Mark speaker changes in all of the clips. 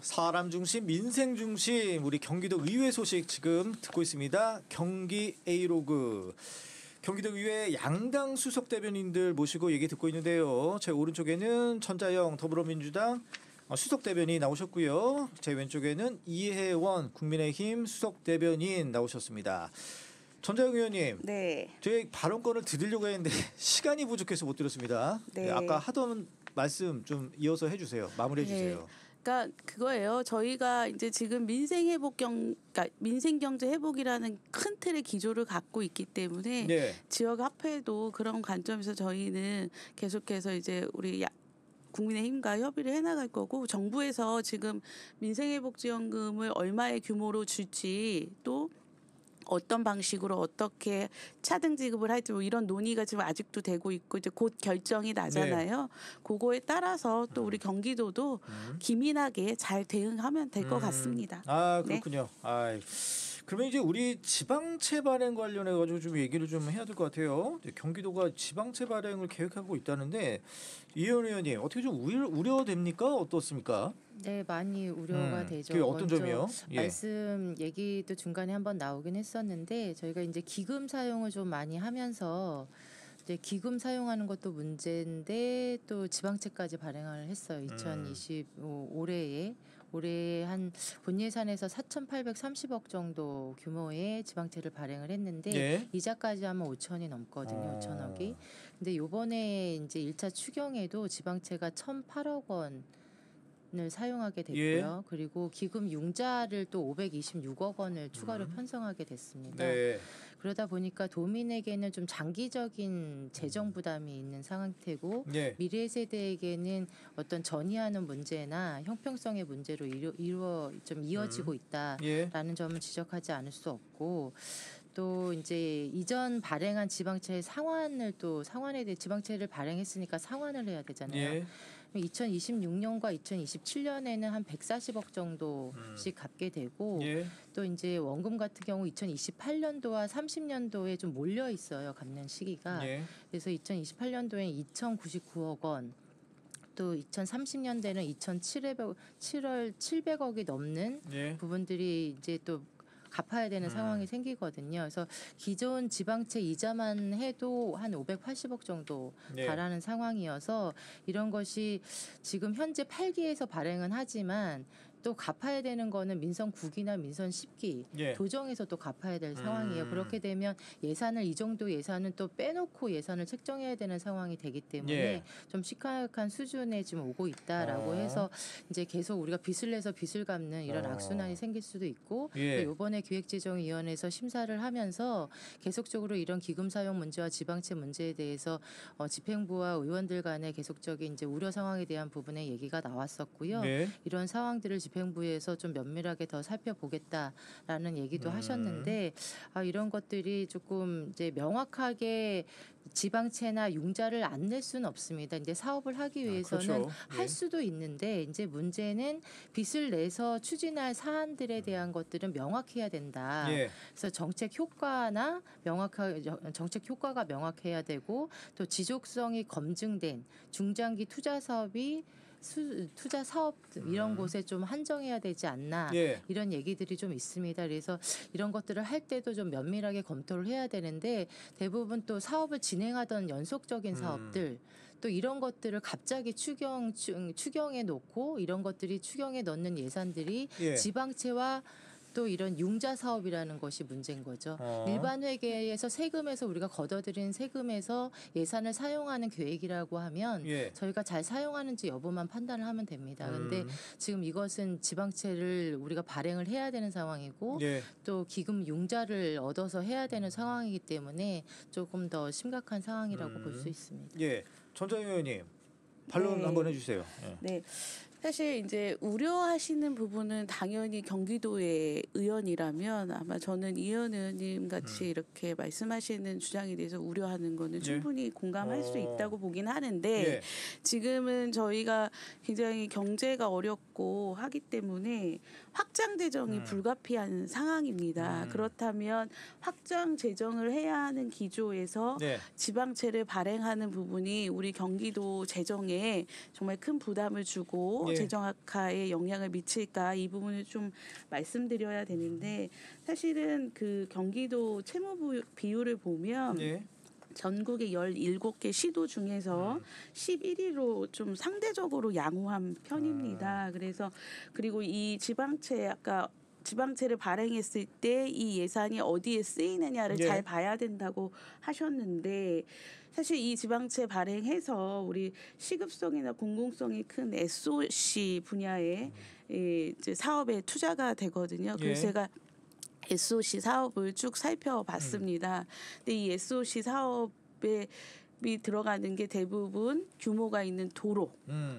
Speaker 1: 사람 중심, 민생 중심 우리 경기도 의회 소식 지금 듣고 있습니다. 경기 A로그. 경기도 의회 양당 수석 대변인들 모시고 얘기 듣고 있는데요. 제 오른쪽에는 전자영 더불어민주당 수석 대변인 나오셨고요. 제 왼쪽에는 이혜원 국민의힘 수석 대변인 나오셨습니다. 전자영 의원님,
Speaker 2: 네.
Speaker 1: 제 발언권을 드리려고 했는데 시간이 부족해서 못 드렸습니다.
Speaker 2: 네.
Speaker 1: 네, 아까 하던 말씀 좀 이어서 해주세요. 마무리해 주세요.
Speaker 2: 네. 그러니까 그거예요. 저희가 이제 지금 그러니까 민생 경제 회복이라는 큰 틀의 기조를 갖고 있기 때문에
Speaker 1: 네.
Speaker 2: 지역 화폐도 그런 관점에서 저희는 계속해서 이제 우리 국민의힘과 협의를 해나갈 거고, 정부에서 지금 민생회복지원금을 얼마의 규모로 줄지, 또 어떤 방식으로 어떻게 차등 지급을 할지 뭐 이런 논의가 지금 아직도 되고 있고 이제 곧 결정이 나잖아요. 네. 그거에 따라서 또 우리 경기도도 기민하게 잘 대응하면 될 것 같습니다.
Speaker 1: 아, 그렇군요. 네. 그러면 이제 우리 지방채 발행 관련해 가지고 좀 얘기를 좀 해야 될 것 같아요. 경기도가 지방채 발행을 계획하고 있다는데 이혜원 의원님 어떻게 좀 우려됩니까? 어떻습니까?
Speaker 3: 네, 많이 우려가 되죠.
Speaker 1: 그게 어떤 점이요?
Speaker 3: 말씀 얘기도 중간에 한번 나오긴 했었는데 저희가 이제 기금 사용을 좀 많이 하면서 이제 기금 사용하는 것도 문제인데 또 지방채까지 발행을 했어요. 2025 올해 한 본 예산에서 4,830억 정도 규모의 지방채를 발행을 했는데
Speaker 1: 네.
Speaker 3: 이자까지 하면 5천이 넘거든요. 5천억이. 근데 요번에 이제 1차 추경에도 지방채가 1,008억 원을 사용하게 됐고요.
Speaker 1: 예.
Speaker 3: 그리고 기금 융자를 또 526억 원을 추가로 편성하게 됐습니다.
Speaker 1: 네.
Speaker 3: 그러다 보니까 도민에게는 좀 장기적인 재정 부담이 있는 상태고
Speaker 1: 네.
Speaker 3: 미래 세대에게는 어떤 전이하는 문제나 형평성의 문제로 이어지고 있다라는 점은 지적하지 않을 수 없고, 또 이제 이전 발행한 지방채의 상환에 대해 지방채를 발행했으니까 상환을 해야 되잖아요.
Speaker 1: 예.
Speaker 3: 2026년과 2027년에는 한 140억 정도씩 갚게 되고,
Speaker 1: 예.
Speaker 3: 또 이제 원금 같은 경우 2028년도와 30년도에 좀 몰려 있어요. 갚는 시기가.
Speaker 1: 예.
Speaker 3: 그래서 2028년도에 2,099억 원, 또 2030년대는 2,700억이 넘는
Speaker 1: 예.
Speaker 3: 부분들이 이제 또 갚아야 되는 상황이 생기거든요. 그래서 기존 지방채 이자만 해도 한 580억 정도 달하는 상황이어서 이런 것이 지금 현재 8기에서 발행은 하지만 또 갚아야 되는 거는 민선 9기나 민선 10기 도정에서 또 갚아야 될 상황이에요. 그렇게 되면 이 정도 예산은 또 빼놓고 예산을 책정해야 되는 상황이 되기 때문에 좀 심각한 수준에 지금 오고 있다라고 해서 이제 계속 우리가 빚을 내서 빚을 갚는 이런 악순환이 생길 수도 있고, 이번에 기획재정위원회에서 심사를 하면서 계속적으로 이런 기금 사용 문제와 지방채 문제에 대해서 집행부와 의원들 간의 계속적인 이제 우려 상황에 대한 부분에 얘기가 나왔었고요. 이런 상황들을 집행부에서 좀 면밀하게 더 살펴보겠다라는 얘기도 하셨는데, 이런 것들이 조금 이제 명확하게 지방채나 융자를 안 낼 수는 없습니다. 이제 사업을 하기 위해서는
Speaker 1: 그렇죠.
Speaker 3: 할 수도 있는데 이제 문제는 빚을 내서 추진할 사안들에 대한 것들은 명확해야 된다. 그래서 정책 효과가 명확해야 되고, 또 지속성이 검증된 중장기 투자 사업이 투자 사업 이런 곳에 좀 한정해야 되지 않나, 이런 얘기들이 좀 있습니다. 그래서 이런 것들을 할 때도 좀 면밀하게 검토를 해야 되는데, 대부분 또 사업을 진행하던 연속적인 사업들, 또 이런 것들을 갑자기 추경에 놓고 이런 것들이 추경에 넣는 예산들이 지방채와 또 이런 융자 사업이라는 것이 문제인 거죠. 일반 회계에서 세금에서 우리가 걷어들인 세금에서 예산을 사용하는 계획이라고 하면 저희가 잘 사용하는지 여부만 판단을 하면 됩니다. 그런데 지금 이것은 지방채를 우리가 발행을 해야 되는 상황이고 또 기금 융자를 얻어서 해야 되는 상황이기 때문에 조금 더 심각한 상황이라고 볼 수 있습니다.
Speaker 1: 전자영 의원님 반론 한번 해주세요.
Speaker 2: 네. 사실 이제 우려하시는 부분은 당연히 경기도의 의원이라면 아마 저는 이혜원 의원님 같이 이렇게 말씀하시는 주장에 대해서 우려하는 거는 충분히 공감할 수 있다고 보긴 하는데, 지금은 저희가 굉장히 경제가 어렵고 하기 때문에 확장 재정이 불가피한 상황입니다. 그렇다면 확장 재정을 해야 하는 기조에서 지방채를 발행하는 부분이 우리 경기도 재정에 정말 큰 부담을 주고
Speaker 1: 예.
Speaker 2: 재정 악화에 영향을 미칠까 이 부분을 좀 말씀드려야 되는데 사실은 그 경기도 채무 비율을 보면
Speaker 1: 예.
Speaker 2: 전국의 17개 시도 중에서 11위로 좀 상대적으로 양호한 편입니다. 그래서 그리고 이 지방채 아까 지방채를 발행했을 때 이 예산이 어디에 쓰이느냐를
Speaker 1: 예.
Speaker 2: 잘 봐야 된다고 하셨는데 사실 이 지방채 발행해서 우리 시급성이나 공공성이 큰 SOC 분야의 이제 사업에 투자가 되거든요.
Speaker 1: 예.
Speaker 2: 그래서 제가 SOC 사업을 쭉 살펴봤습니다. 근데 이 SOC 사업에 들어가는 게 대부분 규모가 있는 도로,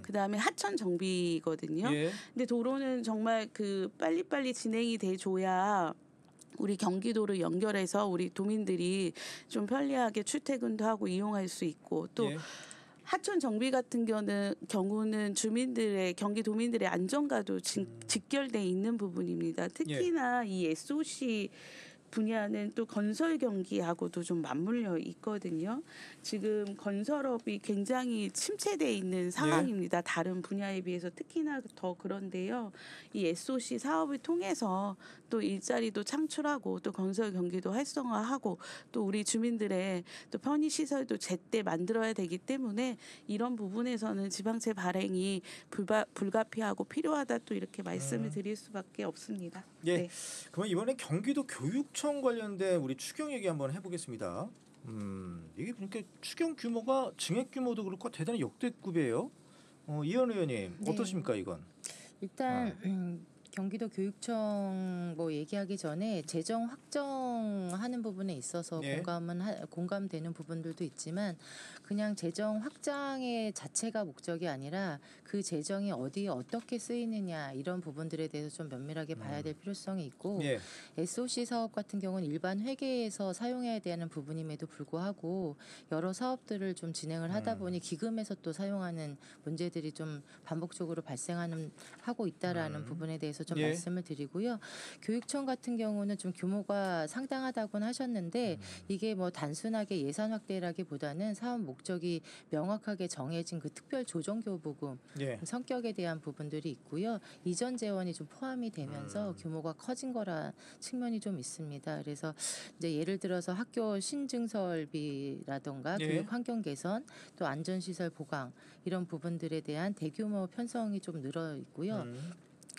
Speaker 2: 그다음에 하천 정비거든요.
Speaker 1: 예.
Speaker 2: 근데 도로는 정말 그 빨리빨리 진행이 돼줘야 우리 경기도를 연결해서 우리 도민들이 좀 편리하게 출퇴근도 하고 이용할 수 있고 또
Speaker 1: 예.
Speaker 2: 하천 정비 같은 경우는 경기도민들의 안전과도 직결돼 있는 부분입니다. 특히나 이 SOC 분야는 또 건설 경기하고도 좀 맞물려 있거든요. 지금 건설업이 굉장히 침체돼 있는 상황입니다. 다른 분야에 비해서 특히나 더 그런데요. 이 SOC 사업을 통해서 또 일자리도 창출하고 또 건설 경기도 활성화하고 또 우리 주민들의 또 편의 시설도 제때 만들어야 되기 때문에 이런 부분에서는 지방채 발행이 불가피하고 필요하다 또 이렇게 말씀을 드릴 수밖에 없습니다.
Speaker 1: 예.
Speaker 2: 네.
Speaker 1: 그러면 이번에 경기도 교육청 관련된 우리 추경 얘기 한번 해보겠습니다. 이게 그러니까 추경 규모가 증액 규모도 그렇고 대단히 역대급이에요. 이현 의원님
Speaker 3: 네.
Speaker 1: 어떠십니까 이건?
Speaker 3: 일단 경기도 교육청 뭐 얘기하기 전에 재정 확정하는 부분에 있어서
Speaker 1: 예.
Speaker 3: 공감되는 부분들도 있지만 그냥 재정 확장의 자체가 목적이 아니라 그 재정이 어디에 어떻게 쓰이느냐 이런 부분들에 대해서 좀 면밀하게 봐야 될 필요성이 있고
Speaker 1: 예.
Speaker 3: SOC 사업 같은 경우는 일반 회계에서 사용해야 되는 부분임에도 불구하고 여러 사업들을 좀 진행을 하다 보니 기금에서 또 사용하는 문제들이 좀 반복적으로 하고 있다라는 부분에 대해서 좀
Speaker 1: 예.
Speaker 3: 말씀을 드리고요. 교육청 같은 경우는 좀 규모가 상당하다고는 하셨는데 이게 뭐 단순하게 예산 확대라기보다는 사업 목적이 명확하게 정해진 그 특별 조정교부금
Speaker 1: 예.
Speaker 3: 성격에 대한 부분들이 있고요. 이전 재원이 좀 포함이 되면서 규모가 커진 거라 측면이 좀 있습니다. 그래서 이제 예를 들어서 학교 신증설비라던가
Speaker 1: 예.
Speaker 3: 교육 환경 개선, 또 안전시설 보강 이런 부분들에 대한 대규모 편성이 좀 늘어 있고요.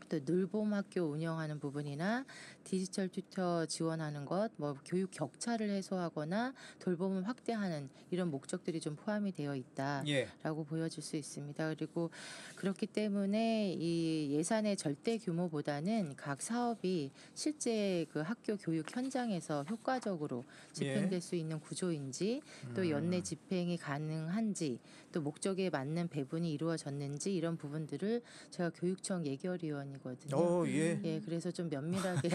Speaker 3: 또 늘봄 학교 운영하는 부분이나 디지털 튜터 지원하는 것, 뭐 교육 격차를 해소하거나 돌봄을 확대하는 이런 목적들이 좀 포함이 되어 있다라고
Speaker 1: 예.
Speaker 3: 보여질 수 있습니다. 그리고 그렇기 때문에 이 예산의 절대 규모보다는 각 사업이 실제 그 학교 교육 현장에서 효과적으로 집행될 수 있는 구조인지 또 연내 집행이 가능한지 또 목적에 맞는 배분이 이루어졌는지 이런 부분들을 제가 교육청 예결위원이거든요.
Speaker 1: 예.
Speaker 3: 예, 그래서 좀 면밀하게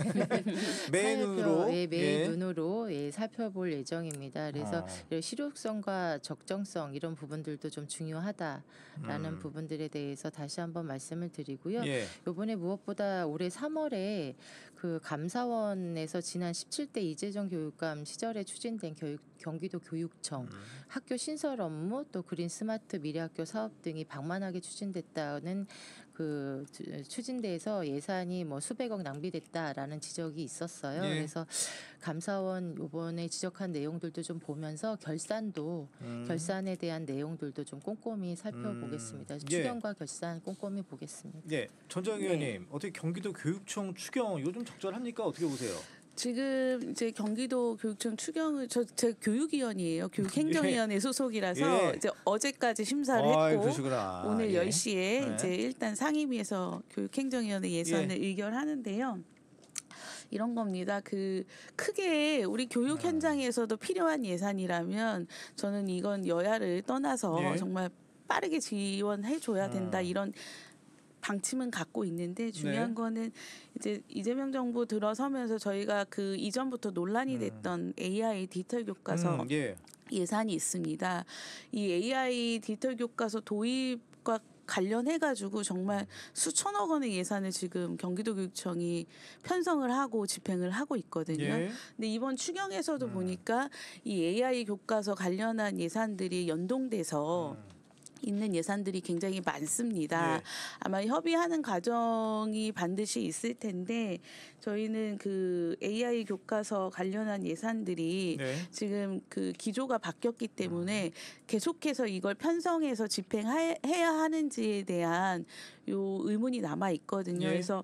Speaker 1: 매 눈으로
Speaker 3: 매 눈으로 살펴볼 예정입니다. 그래서
Speaker 1: 어.
Speaker 3: 이런 실효성과 적정성 이런 부분들도 좀 중요하다라는 부분들에 대해서 다시 한번 말씀을 드리고요.
Speaker 1: 예.
Speaker 3: 이번에 무엇보다 올해 3월에 그 감사원에서 지난 17대 이재정 교육감 시절에 추진된 경기도 교육청 학교 신설 업무 또 그린 스마트 미래학교 사업 등이 방만하게 추진됐다는 그 추진돼서 예산이 뭐 수백억 낭비됐다라는 지적이 있었어요.
Speaker 1: 예.
Speaker 3: 그래서 감사원 이번에 지적한 내용들도 좀 보면서 결산에 대한 내용들도 좀 꼼꼼히 살펴보겠습니다. 추경과 결산 꼼꼼히 보겠습니다.
Speaker 1: 예. 전정 의원님 어떻게 경기도 교육청 추경 이거 좀 적절합니까? 어떻게 보세요?
Speaker 2: 지금 이제 경기도 교육청 추경을 제 교육위원이에요. 교육행정위원회 소속이라서
Speaker 1: 예.
Speaker 2: 이제 어제까지 심사를 했고
Speaker 1: 그러시구나.
Speaker 2: 오늘
Speaker 1: 예.
Speaker 2: 10시에
Speaker 1: 네.
Speaker 2: 이제 일단 상임위에서 교육행정위원회 예산을 의결하는데요. 이런 겁니다. 그 크게 우리 교육 현장에서도 필요한 예산이라면 저는 이건 여야를 떠나서
Speaker 1: 예.
Speaker 2: 정말 빠르게 지원해 줘야 된다 이런 방침은 갖고 있는데 중요한
Speaker 1: 네.
Speaker 2: 거는 이제 이재명 정부 들어서면서 저희가 그 이전부터 논란이 됐던 AI 디지털 교과서
Speaker 1: 예.
Speaker 2: 예산이 있습니다. 이 AI 디지털 교과서 도입과 관련해 가지고 정말 수천억 원의 예산을 지금 경기도 교육청이 편성을 하고 집행을 하고 있거든요.
Speaker 1: 예.
Speaker 2: 근데 이번 추경에서도 보니까 이 AI 교과서 관련한 예산들이 연동돼서 있는 예산들이 굉장히 많습니다.
Speaker 1: 예.
Speaker 2: 아마 협의하는 과정이 반드시 있을 텐데 저희는 그 AI 교과서 관련한 예산들이
Speaker 1: 네.
Speaker 2: 지금 그 기조가 바뀌었기 때문에 계속해서 이걸 편성해서 집행해야 하는지에 대한 요 의문이 남아 있거든요.
Speaker 1: 예.
Speaker 2: 그래서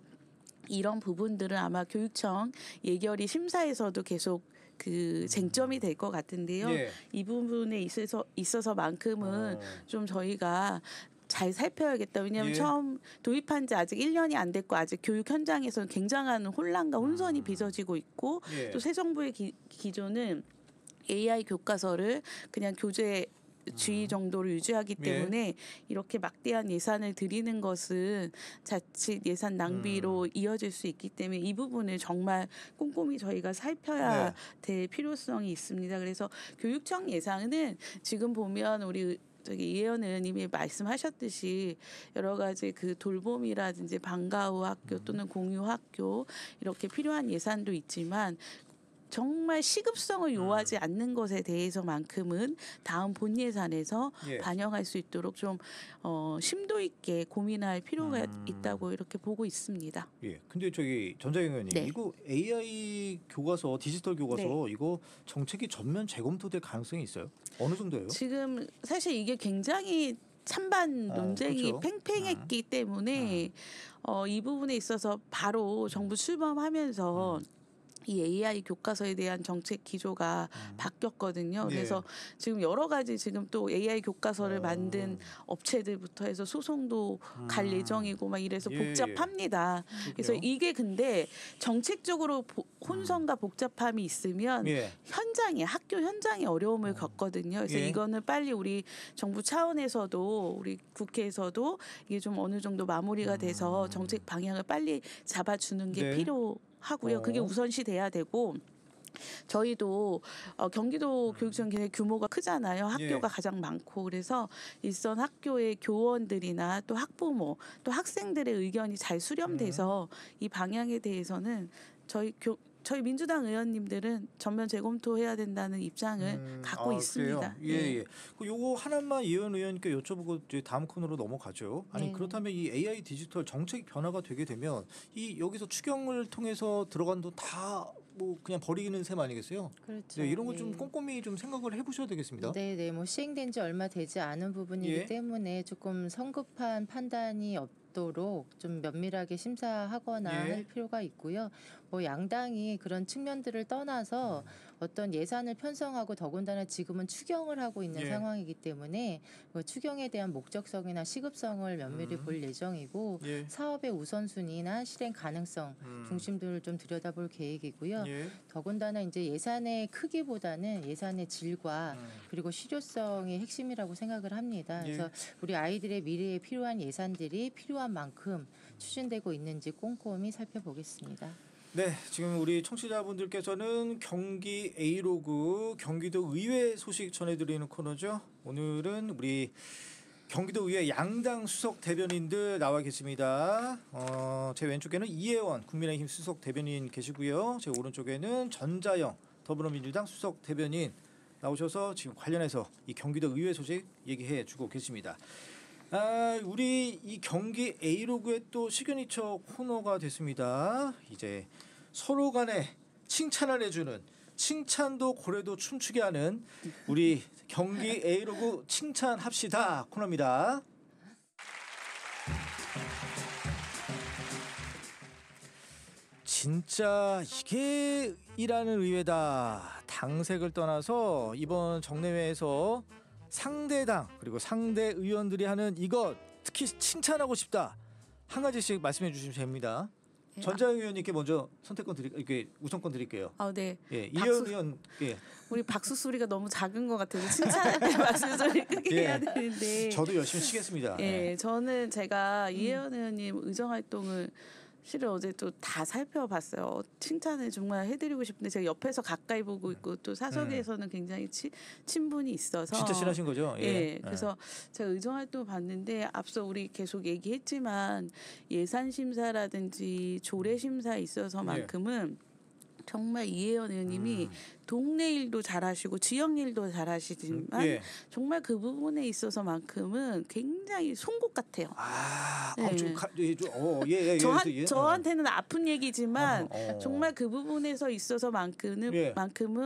Speaker 2: 이런 부분들은 아마 교육청 예결위 심사에서도 계속 그 쟁점이 될 것 같은데요.
Speaker 1: 예.
Speaker 2: 이 부분에 있어서만큼은 좀 저희가 잘 살펴야겠다. 왜냐하면
Speaker 1: 예.
Speaker 2: 처음 도입한 지 아직 1년이 안 됐고 아직 교육 현장에서는 굉장한 혼란과 혼선이 빚어지고 있고
Speaker 1: 예.
Speaker 2: 또 새 정부의 기조는 AI 교과서를 그냥 교재 주의 정도를 유지하기 때문에 이렇게 막대한 예산을 들이는 것은 자칫 예산 낭비로 이어질 수 있기 때문에 이 부분을 정말 꼼꼼히 저희가 살펴야 될 필요성이 있습니다. 그래서 교육청 예산은 지금 보면 우리 저기 이혜연 의원님이 말씀하셨듯이 여러 가지 그 돌봄이라든지 방과 후 학교 또는 공유 학교 이렇게 필요한 예산도 있지만 정말 시급성을 요하지 않는 것에 대해서만큼은 다음 본 예산에서
Speaker 1: 예.
Speaker 2: 반영할 수 있도록 좀 심도 있게 고민할 필요가 있다고 이렇게 보고 있습니다.
Speaker 1: 예. 근데 저기 전자영 의원님
Speaker 2: 네.
Speaker 1: 이거 AI 교과서 디지털 교과서 이거 정책이 전면 재검토될 가능성이 있어요? 어느 정도예요?
Speaker 2: 지금 사실 이게 굉장히 찬반 논쟁이
Speaker 1: 그렇죠.
Speaker 2: 팽팽했기 때문에 이 부분에 있어서 바로 정부 출범하면서 이 AI 교과서에 대한 정책 기조가 바뀌었거든요.
Speaker 1: 예.
Speaker 2: 그래서 지금 여러 가지 지금 또 AI 교과서를 만든 업체들부터 해서 소송도 갈 예정이고 막 이래서
Speaker 1: 예,
Speaker 2: 복잡합니다. 그래서
Speaker 1: 그렇군요.
Speaker 2: 이게 근데 정책적으로 혼선과 복잡함이 있으면
Speaker 1: 예.
Speaker 2: 현장에 학교 현장에 어려움을 겪거든요. 그래서
Speaker 1: 예.
Speaker 2: 이거는 빨리 우리 정부 차원에서도 우리 국회에서도 이게 좀 어느 정도 마무리가 돼서 정책 방향을 빨리 잡아주는 게
Speaker 1: 네.
Speaker 2: 필요하고요. 그게 우선시 돼야 되고. 저희도 경기도 교육청 굉장히 규모가 크잖아요. 학교가
Speaker 1: 예.
Speaker 2: 가장 많고 그래서 일선 학교의 교원들이나 또 학부모 또 학생들의 의견이 잘 수렴돼서 이 방향에 대해서는 저희 민주당 의원님들은 전면 재검토해야 된다는 입장을 갖고 있습니다.
Speaker 1: 그래요? 예. 그 요거 하나만 이현 의원님께 여쭤보고 이제 다음 코너로 넘어가죠. 아니
Speaker 3: 네네.
Speaker 1: 그렇다면 이 AI 디지털 정책 변화가 되게 되면 이 여기서 추경을 통해서 들어간 돈 다 뭐 그냥 버리는 셈 아니겠어요?
Speaker 3: 그렇죠.
Speaker 1: 네, 이런 거 좀
Speaker 3: 예.
Speaker 1: 꼼꼼히 좀 생각을 해보셔야 되겠습니다.
Speaker 3: 네, 뭐 시행된 지 얼마 되지 않은 부분이기
Speaker 1: 예.
Speaker 3: 때문에 조금 성급한 판단이 없도록 좀 면밀하게 심사하거나
Speaker 1: 예.
Speaker 3: 할 필요가 있고요. 뭐 양당이 그런 측면들을 떠나서 어떤 예산을 편성하고 더군다나 지금은 추경을 하고 있는
Speaker 1: 예.
Speaker 3: 상황이기 때문에 그 추경에 대한 목적성이나 시급성을 면밀히 볼 예정이고
Speaker 1: 예.
Speaker 3: 사업의 우선순위나 실행 가능성 중심들을 좀 들여다볼 계획이고요.
Speaker 1: 예.
Speaker 3: 더군다나 이제 예산의 크기보다는 예산의 질과 그리고 실효성이 핵심이라고 생각을 합니다.
Speaker 1: 예.
Speaker 3: 그래서 우리 아이들의 미래에 필요한 예산들이 필요한 만큼 추진되고 있는지 꼼꼼히 살펴보겠습니다.
Speaker 1: 네, 지금 우리 청취자분들께서는 경기 A로그 경기도 의회 소식 전해드리는 코너죠. 오늘은 우리 경기도 의회 양당 수석 대변인들 나와 계십니다. 제 왼쪽에는 이혜원 국민의힘 수석 대변인 계시고요. 제 오른쪽에는 전자영 더불어민주당 수석 대변인 나오셔서 지금 관련해서 이 경기도 의회 소식 얘기해주고 계십니다. 우리 이 경기 A로그의 또 시그니처 코너가 됐습니다. 이제 서로 간에 칭찬을 해주는 칭찬도 고래도 춤추게 하는 우리 경기 A로그 칭찬합시다 코너입니다. 진짜 이게 일하는 의회다. 당색을 떠나서 이번 정례회에서 상대당 그리고 상대 의원들이 하는 이것 특히 칭찬하고 싶다. 한 가지씩 말씀해 주시면 됩니다.
Speaker 2: 네.
Speaker 1: 전자영 의원님께 먼저 선택권 이렇게 우선권 드릴게요.
Speaker 2: 네.
Speaker 1: 예,
Speaker 2: 박수.
Speaker 1: 이혜원 의원
Speaker 2: 우리 박수 소리가 너무 작은 것 같아서 칭찬할 때 박수 소리 크게
Speaker 1: 예.
Speaker 2: 해야 되는데.
Speaker 1: 저도 열심히 치겠습니다.
Speaker 2: 예, 저는 제가 이혜원 의원님 의정 활동을 실은 어제 또 다 살펴봤어요. 칭찬을 정말 해드리고 싶은데 제가 옆에서 가까이 보고 있고 또 사석에서는 굉장히 친분이 있어서
Speaker 1: 진짜 친하신 거죠?
Speaker 2: 예, 그래서 제가 의정 활동 봤는데 앞서 우리 계속 얘기했지만 예산 심사라든지 조례 심사에 있어서만큼은 정말 이혜연 의원님이 동네 일도 잘하시고 지역 일도 잘하시지만
Speaker 1: 예.
Speaker 2: 정말 그 부분에 있어서만큼은 굉장히 송곳 같아요. 네. 저한테는 아픈 얘기지만 정말 그 부분에서 있어서만큼은
Speaker 1: 예.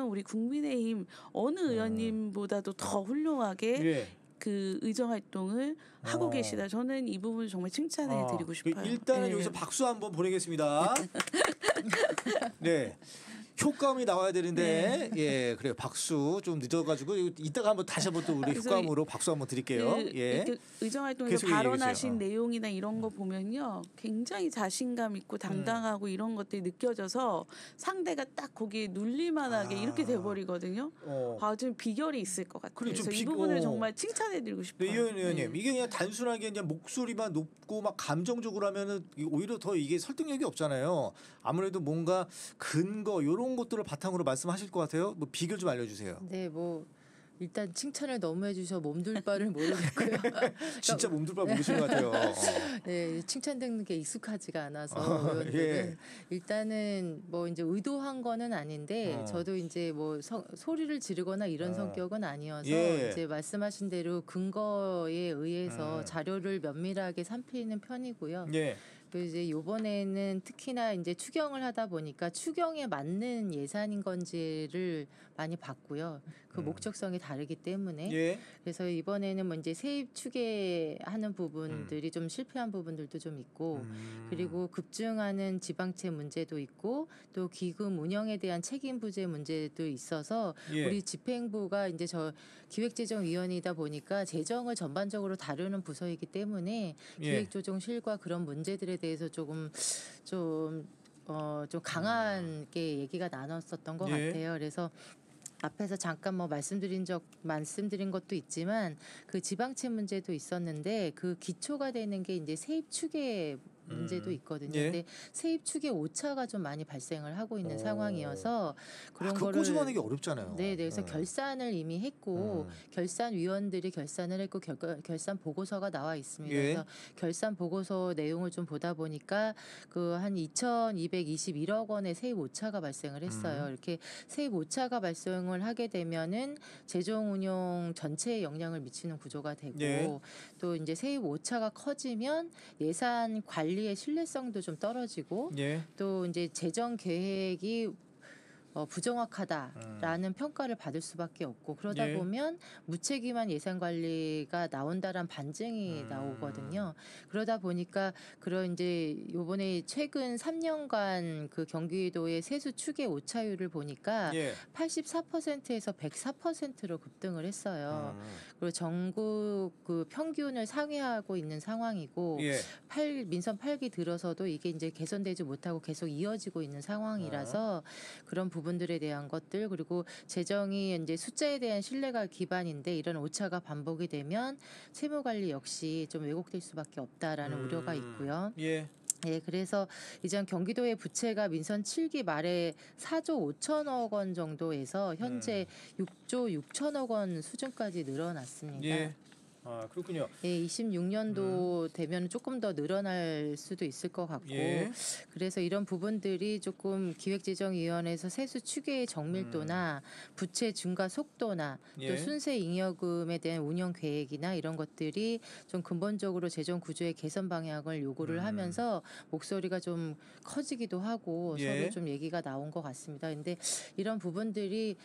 Speaker 2: 우리 국민의힘 어느 의원님보다도 더 훌륭하게
Speaker 1: 예.
Speaker 2: 그 의정 활동을 하고 계시다. 저는 이 부분 정말 칭찬해 드리고 싶어요.
Speaker 1: 일단은
Speaker 2: 예.
Speaker 1: 여기서 박수 한번 보내겠습니다. 네. 효과음이 나와야 되는데 예 그래요 박수 좀 늦어가지고 이따가 한번 다시 한번 또 우리 효과음으로 박수 한번 드릴게요. 예.
Speaker 2: 의정활동에서
Speaker 1: 계속
Speaker 2: 발언하신 내용이나 이런 거 보면요 굉장히 자신감 있고 당당하고 이런 것들이 느껴져서 상대가 딱 거기에 눌릴만하게 이렇게 돼버리거든요. 좀 비결이 있을 것 같아요. 그래서 이 부분을 정말 칭찬해드리고 싶어요.
Speaker 1: 네, 이현 의원님 이게 그냥 단순하게 그냥 목소리만 높고 막 감정적으로 하면은 오히려 더 이게 설득력이 없잖아요. 아무래도 뭔가 근거 이런 것들을 바탕으로 말씀하실 것 같아요. 뭐 비결 좀 알려주세요.
Speaker 3: 네, 뭐 일단 칭찬을 너무 해주셔 몸둘 바를 모르겠고요.
Speaker 1: 진짜 몸둘 바 모르신 것 같아요.
Speaker 3: 네, 칭찬 듣는 게 익숙하지가 않아서 의원들은
Speaker 1: 예.
Speaker 3: 일단은 뭐 이제 의도한 거는 아닌데 저도 이제 뭐 소리를 지르거나 이런 성격은 아니어서
Speaker 1: 예.
Speaker 3: 이제 말씀하신 대로 근거에 의해서 자료를 면밀하게 살피는 편이고요.
Speaker 1: 예.
Speaker 3: 그 이제 요번에는 특히나 이제 추경을 하다 보니까 추경에 맞는 예산인 건지를 많이 봤고요. 그 목적성이 다르기 때문에
Speaker 1: 예.
Speaker 3: 그래서 이번에는 뭐 이제 세입 추계하는 부분들이 좀 실패한 부분들도 좀 있고 그리고 급증하는 지방채 문제도 있고 또 기금 운영에 대한 책임 부재 문제도 있어서
Speaker 1: 예.
Speaker 3: 우리 집행부가 이제 저 기획재정위원이다 보니까 재정을 전반적으로 다루는 부서이기 때문에
Speaker 1: 예.
Speaker 3: 기획조정실과 그런 문제들에 대해서 조금 좀 강하게 얘기가 나눴었던 것
Speaker 1: 예.
Speaker 3: 같아요. 그래서 앞에서 잠깐 뭐 말씀드린 것도 있지만 그 지방채 문제도 있었는데 그 기초가 되는 게 이제 세입 추계 문제도 있거든요.
Speaker 1: 예.
Speaker 3: 근데 세입 추계 오차가 좀 많이 발생을 하고 있는 상황이어서 그런
Speaker 1: 그거
Speaker 3: 거를
Speaker 1: 꼬집어내기 어렵잖아요.
Speaker 3: 네, 그래서 결산을 이미 했고 결산위원들이 결산을 했고 결산 보고서가 나와 있습니다.
Speaker 1: 예.
Speaker 3: 그래서 결산 보고서 내용을 좀 보다 보니까 그 한 2,221억 원의 세입 오차가 발생을 했어요. 이렇게 세입 오차가 발생을 하게 되면은 재정 운용 전체에 영향을 미치는 구조가 되고
Speaker 1: 예.
Speaker 3: 또 이제 세입 오차가 커지면 예산 관리의 신뢰성도 좀 떨어지고
Speaker 1: 예.
Speaker 3: 또 이제 재정 계획이 부정확하다라는 평가를 받을 수밖에 없고 그러다
Speaker 1: 예.
Speaker 3: 보면 무책임한 예산 관리가 나온다란 반증이 나오거든요. 그러다 보니까 그런 이제 요번에 최근 3년간 그 경기도의 세수 추계 오차율을 보니까
Speaker 1: 예.
Speaker 3: 84%에서 104%로 급등을 했어요. 그리고 전국 그 평균을 상회하고 있는 상황이고
Speaker 1: 예.
Speaker 3: 민선 8기 들어서도 이게 이제 개선되지 못하고 계속 이어지고 있는 상황이라서 그런 부분들에 대한 것들 그리고 재정이 이제 숫자에 대한 신뢰가 기반인데 이런 오차가 반복이 되면 채무 관리 역시 좀 왜곡될 수밖에 없다라는 우려가 있고요.
Speaker 1: 예.
Speaker 3: 예, 그래서 이제 경기도의 부채가 민선 7기 말에 4조 5천억 원 정도에서 현재 6조 6천억 원 수준까지 늘어났습니다.
Speaker 1: 예. 아 그렇군요.
Speaker 3: 예, 26년도 되면 조금 더 늘어날 수도 있을 것 같고
Speaker 1: 예.
Speaker 3: 그래서 이런 부분들이 조금 기획재정위원회에서 세수 추계의 정밀도나 부채 증가 속도나
Speaker 1: 예.
Speaker 3: 또 순세 잉여금에 대한 운영 계획이나 이런 것들이 좀 근본적으로 재정 구조의 개선 방향을 요구를 하면서 목소리가 좀 커지기도 하고
Speaker 1: 예.
Speaker 3: 서로 좀 얘기가 나온 것 같습니다. 근데 이런 부분들이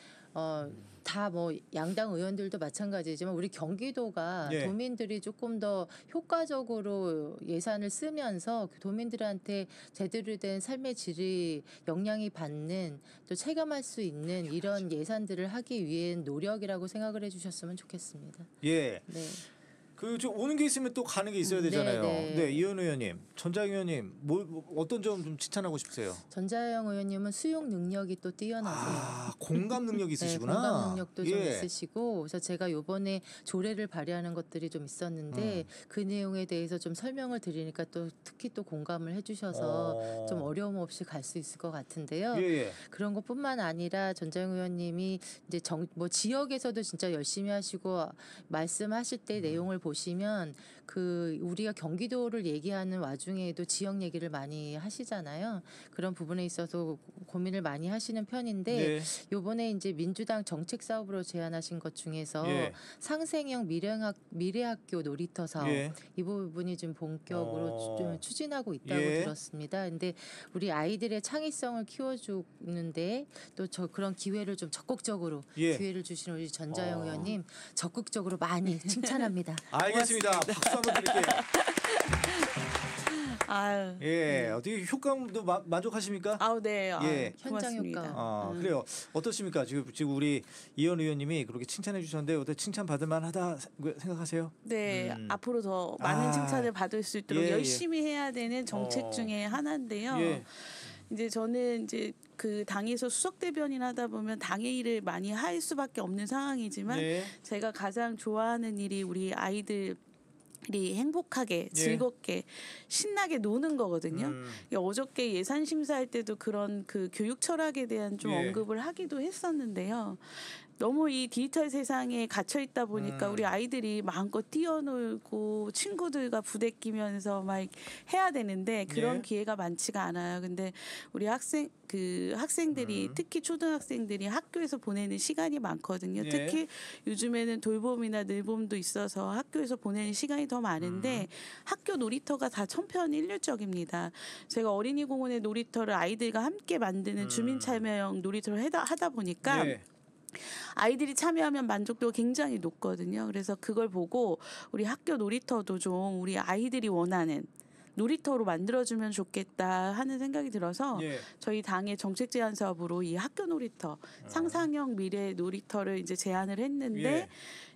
Speaker 3: 다 뭐 양당 의원들도 마찬가지지만 우리 경기도가
Speaker 1: 예.
Speaker 3: 도민들이 조금 더 효과적으로 예산을 쓰면서 도민들한테 제대로 된 삶의 질이 영향이 받는 또 체감할 수 있는 이런 예산들을 하기 위한 노력이라고 생각을 해주셨으면 좋겠습니다.
Speaker 1: 예.
Speaker 3: 네.
Speaker 1: 그 좀 오는 게 있으면 또 가는 게 있어야 되잖아요.
Speaker 3: 네, 네.
Speaker 1: 네, 이현 의원님, 전자영 의원님, 뭐 어떤 점 좀 칭찬하고 싶으세요?
Speaker 3: 전자영 의원님은 수용 능력이 또 뛰어나세요.
Speaker 1: 아, 공감 능력이 있으시구나.
Speaker 3: 네, 공감 능력도 좀
Speaker 1: 예.
Speaker 3: 있으시고 그래서 제가 요번에 조례를 발의하는 것들이 좀 있었는데 그 내용에 대해서 좀 설명을 드리니까 또 특히 또 공감을 해주셔서 좀 어려움 없이 갈 수 있을 것 같은데요.
Speaker 1: 예, 예.
Speaker 3: 그런 것뿐만 아니라 전자영 의원님이 이제 뭐 지역에서도 진짜 열심히 하시고 말씀하실 때 내용을 보시면 그 우리가 경기도를 얘기하는 와중에도 지역 얘기를 많이 하시잖아요. 그런 부분에 있어서 고민을 많이 하시는 편인데
Speaker 1: 네.
Speaker 3: 요번에 이제 민주당 정책 사업으로 제안하신 것 중에서
Speaker 1: 예.
Speaker 3: 상생형 미래학교 놀이터 사업
Speaker 1: 예.
Speaker 3: 이 부분이 좀 본격으로 좀 추진하고 있다고
Speaker 1: 예.
Speaker 3: 들었습니다. 근데 우리 아이들의 창의성을 키워주는데 또 그런 기회를 좀 적극적으로
Speaker 1: 예.
Speaker 3: 기회를 주시는 우리 전자영 의원님 적극적으로 많이 칭찬합니다.
Speaker 1: 알겠습니다. 박수 한번 드릴게요.
Speaker 2: 아유.
Speaker 1: 예, 어떻게 효과도 만족하십니까?
Speaker 2: 아우 네.
Speaker 1: 예.
Speaker 3: 현장
Speaker 2: 고맙습니다.
Speaker 3: 효과.
Speaker 1: 그래요. 어떻습니까? 지금 우리 이현 의원님이 그렇게 칭찬해 주셨는데 어떻게 칭찬 받을 만하다 생각하세요?
Speaker 2: 네, 앞으로 더 많은 칭찬을 받을 수 있도록
Speaker 1: 예, 예.
Speaker 2: 열심히 해야 되는 정책 중에 하나인데요.
Speaker 1: 예.
Speaker 2: 이제 저는 이제 그 당에서 수석 대변인 하다 보면 당의 일을 많이 할 수밖에 없는 상황이지만
Speaker 1: 예.
Speaker 2: 제가 가장 좋아하는 일이 우리 아이들이 행복하게
Speaker 1: 예.
Speaker 2: 즐겁게 신나게 노는 거거든요.
Speaker 1: 음.
Speaker 2: 어저께 예산 심사할 때도 그런 그 교육 철학에 대한 좀
Speaker 1: 예.
Speaker 2: 언급을 하기도 했었는데요. 너무 이 디지털 세상에 갇혀 있다 보니까 우리 아이들이 마음껏 뛰어놀고 친구들과 부대끼면서 막 해야 되는데 그런
Speaker 1: 예.
Speaker 2: 기회가 많지가 않아요. 근데 우리 학생들이 특히 초등학생들이 학교에서 보내는 시간이 많거든요.
Speaker 1: 예.
Speaker 2: 특히 요즘에는 돌봄이나 늘봄도 있어서 학교에서 보내는 시간이 더 많은데 학교 놀이터가 다 천편일률적입니다. 제가 어린이공원의 놀이터를 아이들과 함께 만드는 주민참여형 놀이터를 하다 보니까
Speaker 1: 예.
Speaker 2: 아이들이 참여하면 만족도가 굉장히 높거든요. 그래서 그걸 보고 우리 학교 놀이터도 좀 우리 아이들이 원하는 놀이터로 만들어주면 좋겠다 하는 생각이 들어서
Speaker 1: 예.
Speaker 2: 저희 당의 정책 제안 사업으로 이 학교 놀이터 상상형 미래 놀이터를 이제 제안을 했는데
Speaker 1: 예.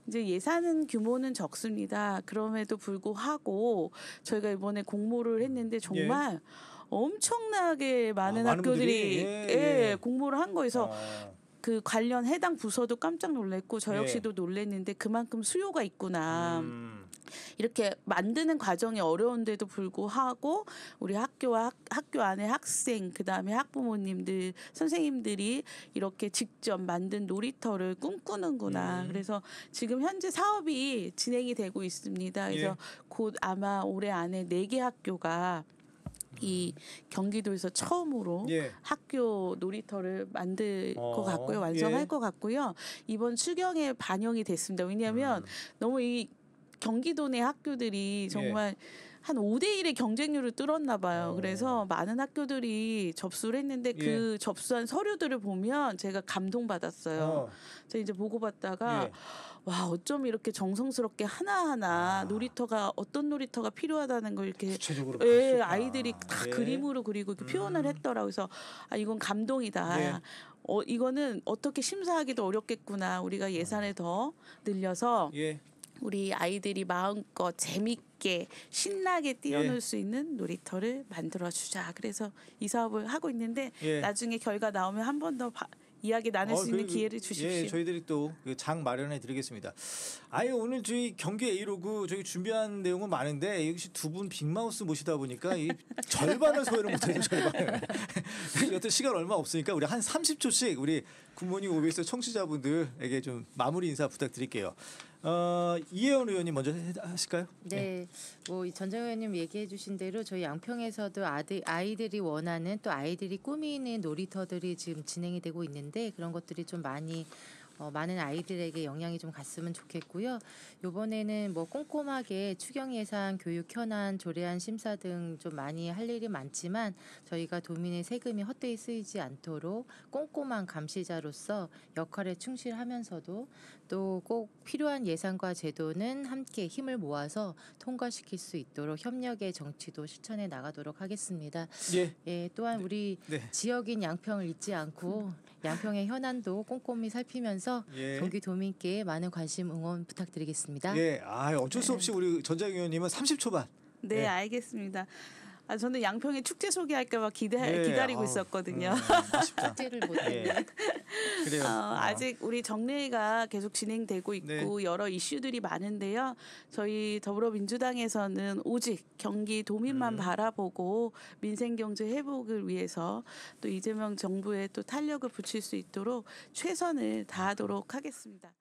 Speaker 2: 이제 예산은 규모는 적습니다. 그럼에도 불구하고 저희가 이번에 공모를 했는데 정말 엄청나게 많은
Speaker 1: 많은
Speaker 2: 학교들이
Speaker 1: 분들이? 예.
Speaker 2: 공모를 한 거에서 그 관련 해당 부서도 깜짝 놀랐고 저
Speaker 1: 예.
Speaker 2: 역시도 놀랐는데 그만큼 수요가 있구나.
Speaker 1: 음.
Speaker 2: 이렇게 만드는 과정이 어려운데도 불구하고 우리 학교와 학교 안에 학생 그다음에 학부모님들 선생님들이 이렇게 직접 만든 놀이터를 꿈꾸는구나. 그래서 지금 현재 사업이 진행이 되고 있습니다. 그래서
Speaker 1: 예.
Speaker 2: 곧 아마 올해 안에 4개 학교가 이 경기도에서 처음으로
Speaker 1: 예.
Speaker 2: 학교 놀이터를 만들 것 같고요. 완성할
Speaker 1: 예.
Speaker 2: 것 같고요. 이번 추경에 반영이 됐습니다. 왜냐하면 너무 이 경기도 내 학교들이 정말 한 5대1의 경쟁률을 뚫었나 봐요. 그래서 많은 학교들이 접수를 했는데 그 접수한 서류들을 보면 제가 감동받았어요. 제가 이제 보고 봤다가 와 어쩜 이렇게 정성스럽게 하나하나 놀이터가 어떤 놀이터가 필요하다는 걸 이렇게
Speaker 1: 구체적으로
Speaker 2: 아이들이 다 그림으로 그리고 이렇게 표현을 했더라고요. 그래서 이건 감동이다. 이거는 어떻게 심사하기도 어렵겠구나. 우리가 예산을 더 늘려서 우리 아이들이 마음껏 재밌게 신나게 뛰어놀 수 있는 놀이터를 만들어주자. 그래서 이 사업을 하고 있는데 나중에 결과 나오면 한 번 더 이야기 나눌 수 있는 기회를 주십시오.
Speaker 1: 예, 저희들이 또 장 마련해 드리겠습니다. 아예 오늘 저희 경기 A로그 저희 준비한 내용은 많은데 역시 두 분 빅마우스 모시다 보니까 이 절반을 소개를 못해요. 절반을. 여튼 시간 얼마 없으니까 우리 한 30초씩 우리 굿모닝 OBS 청취자분들에게 좀 마무리 인사 부탁드릴게요. 이혜원 의원님 먼저 하실까요?
Speaker 3: 네, 뭐 전정 의원님 얘기해주신 대로 저희 양평에서도 아이들이 원하는 또 아이들이 꾸미는 놀이터들이 지금 진행이 되고 있는데 그런 것들이 좀 많은 아이들에게 영향이 좀 갔으면 좋겠고요. 이번에는 뭐 꼼꼼하게 추경 예산, 교육 현안, 조례안 심사 등 좀 많이 할 일이 많지만 저희가 도민의 세금이 헛되이 쓰이지 않도록 꼼꼼한 감시자로서 역할에 충실하면서도 또 꼭 필요한 예산과 제도는 함께 힘을 모아서 통과시킬 수 있도록 협력의 정치도 실천해 나가도록 하겠습니다. 또한 우리 지역인 양평을 잊지 않고 양평의 현안도 꼼꼼히 살피면서 경기도민께 많은 관심 응원 부탁드리겠습니다.
Speaker 1: 어쩔 수 없이 우리 전자영 의원님은 30초만.
Speaker 2: 네, 알겠습니다. 저는 양평의 축제 소개할까 봐 기다리고 있었거든요.
Speaker 1: 아쉽다.
Speaker 3: 축제를 못했네.
Speaker 1: 그래요.
Speaker 2: 아직 우리 정례가 계속 진행되고 있고 여러 이슈들이 많은데요. 저희 더불어민주당에서는 오직 경기도민만 바라보고 민생경제 회복을 위해서 또 이재명 정부에 또 탄력을 붙일 수 있도록 최선을 다하도록 하겠습니다.